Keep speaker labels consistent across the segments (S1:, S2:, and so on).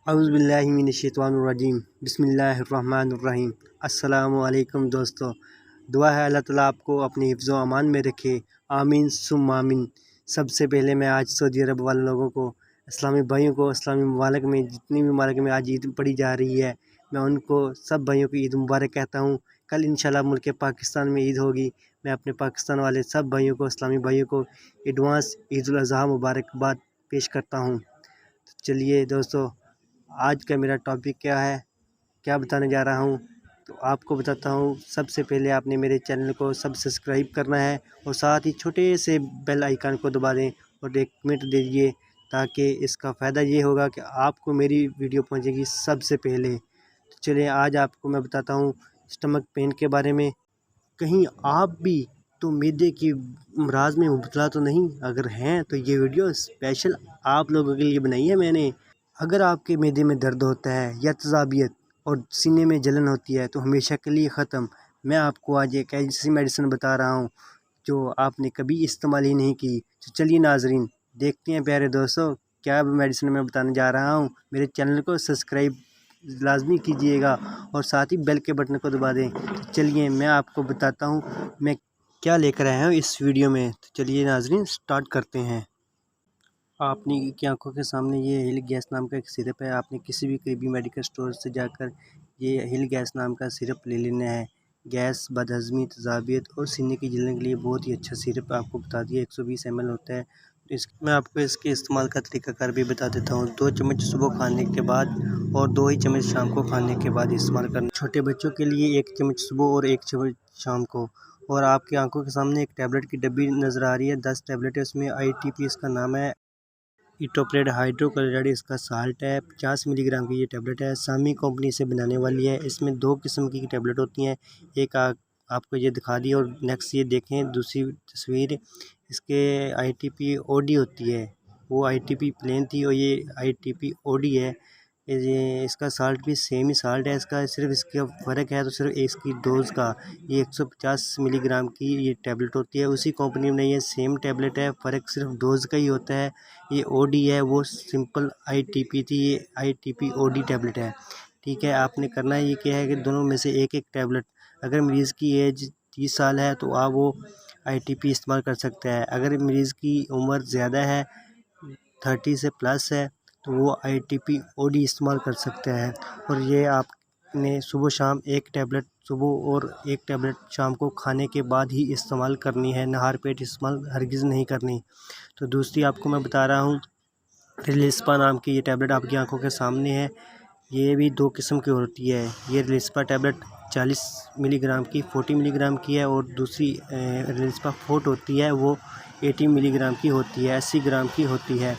S1: औज़ुबिल्लाहिमिनश्शैतानिर्रजीम बिस्मिल्लाहिर्रहमानिर्रहीम। अस्सलामु अलैकुम दोस्तों, दुआ है अल्लाह ताला आपको अपने हिफ्ज़ व अमान में रखे, आमीन सुम्मा आमीन। सबसे पहले मैं आज सऊदी अरब वाले लोगों को, इस्लामी भाइयों को, इस्लामी ममालिक में जितनी भी ममालिक में आज ईद पढ़ी जा रही है, मैं उनको सब भाइयों को ईद मुबारक कहता हूँ। कल इंशाल्लाह मुल्क पाकिस्तान में ईद होगी। मैं अपने पाकिस्तान वाले सब भाइयों को, इस्लामी भाइयों को एडवांस ईद उल अज़हा मुबारकबाद पेश करता हूँ। तो चलिए दोस्तों, आज का मेरा टॉपिक क्या है, क्या बताने जा रहा हूँ, तो आपको बताता हूँ। सबसे पहले आपने मेरे चैनल को सब्सक्राइब करना है और साथ ही छोटे से बेल आइकन को दबा दें और एक कमेंट दीजिए, ताकि इसका फ़ायदा ये होगा कि आपको मेरी वीडियो पहुँचेगी सबसे पहले। तो चलिए आज आपको मैं बताता हूँ स्टमक पेन के बारे में। कहीं आप भी तो मैदे की अमराज में मुब्तला तो नहीं? अगर हैं तो ये वीडियो स्पेशल आप लोगों के लिए बनाई है मैंने। अगर आपके मैदे में दर्द होता है या तज़ाबियत और सीने में जलन होती है तो हमेशा के लिए ख़त्म, मैं आपको आज एक ऐसी मेडिसिन बता रहा हूँ जो आपने कभी इस्तेमाल ही नहीं की। तो चलिए नाजरीन, देखते हैं प्यारे दोस्तों क्या मेडिसिन मैं बताने जा रहा हूँ। मेरे चैनल को सब्सक्राइब लाजमी कीजिएगा और साथ ही बेल के बटन को दबा दें। तो चलिए मैं आपको बताता हूँ मैं क्या लेकर आया हूँ इस वीडियो में। तो चलिए नाजरीन स्टार्ट करते हैं। आपने की आंखों के सामने ये हिल गैस नाम का एक सिरप है। आपने किसी भी करीबी मेडिकल स्टोर से जाकर ये हिल गैस नाम का सिरप ले लेना है। गैस, बदहज़मी, तज़ाबियत और सीने की जलन के लिए बहुत ही अच्छा सिरप आपको बता दिया। 120 ml होता है। मैं आपको इसके इस्तेमाल का तरीकाकार भी बता देता हूँ। 2 चम्मच सुबह खाने के बाद और 2 ही चम्मच शाम को खाने के बाद इस्तेमाल करना। छोटे बच्चों के लिए 1 चम्मच सुबह और 1 चम्मच शाम को। और आपकी आंखों के सामने एक टैबलेट की डब्बी नज़र आ रही है। 10 टैबलेट है उसमें। ITP इसका नाम है। इटोप्रेड हाइड्रोक्लोराइड इसका साल्ट है। 50 मिलीग्राम की ये टैबलेट है। सामी कंपनी से बनाने वाली है। इसमें 2 किस्म की टैबलेट होती हैं। एक आपको ये दिखा दी और नेक्स्ट ये देखें दूसरी तस्वीर। इसके ITP OD होती है, वो ITP प्लेन थी और ये ITP OD है। ये इसका साल्ट भी सेम ही साल्ट है इसका, सिर्फ इसका फ़र्क है तो सिर्फ इसकी डोज़ का। ये 150 मिलीग्राम की ये टैबलेट होती है। उसी कंपनी में ये सेम टैबलेट है, फ़र्क सिर्फ डोज़ का ही होता है। ये OD है, वो सिंपल ITP थी, ये ITP OD टैबलेट है। ठीक है, आपने करना ये क्या है कि दोनों में से एक एक टैबलेट, अगर मरीज़ की एज 30 साल है तो आप वो ITP इस्तेमाल कर सकते हैं। अगर मरीज़ की उम्र ज़्यादा है, 30 से प्लस है, तो वो ITP OD इस्तेमाल कर सकते हैं। और ये आपने सुबह शाम एक टैबलेट सुबह और एक टैबलेट शाम को खाने के बाद ही इस्तेमाल करनी है, नहार पेट इस्तेमाल हरगिज़ नहीं करनी। तो दूसरी आपको मैं बता रहा हूँ, रिलिस्पा नाम की ये टैबलेट आपकी आंखों के सामने है। ये भी 2 किस्म की होती है। ये रिलिस्पा टैबलेट 40 मिलीग्राम की 40 मिलीग्राम की है और दूसरी रिलिस्पा फोर्ट होती है, वो 80 मिलीग्राम की होती है, 80 ग्राम की होती है।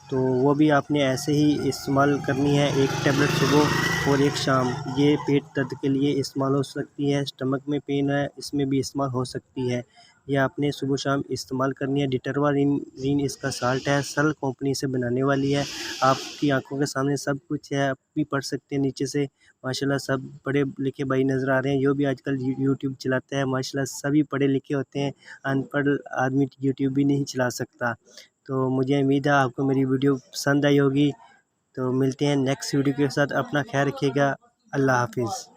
S1: तो वो भी आपने ऐसे ही इस्तेमाल करनी है, एक टैबलेट सुबह और एक शाम। ये पेट दर्द के लिए इस्तेमाल हो सकती है। स्टमक में पेन है, इसमें भी इस्तेमाल हो सकती है। ये आपने सुबह शाम इस्तेमाल करनी है। डिटरवा रिन इसका साल्ट है, सल कंपनी से बनाने वाली है। आपकी आंखों के सामने सब कुछ है, आप भी पढ़ सकते हैं नीचे से। माशाल्लाह सब पढ़े लिखे भाई नज़र आ रहे हैं। जो भी आजकल यूट्यूब चलाता है माशाल्लाह सभी पढ़े लिखे होते हैं। अनपढ़ आदमी यूट्यूब भी नहीं चला सकता। तो मुझे उम्मीद है आपको मेरी वीडियो पसंद आई होगी। तो मिलते हैं नेक्स्ट वीडियो के साथ। अपना ख्याल रखिएगा। अल्लाह हाफिज़।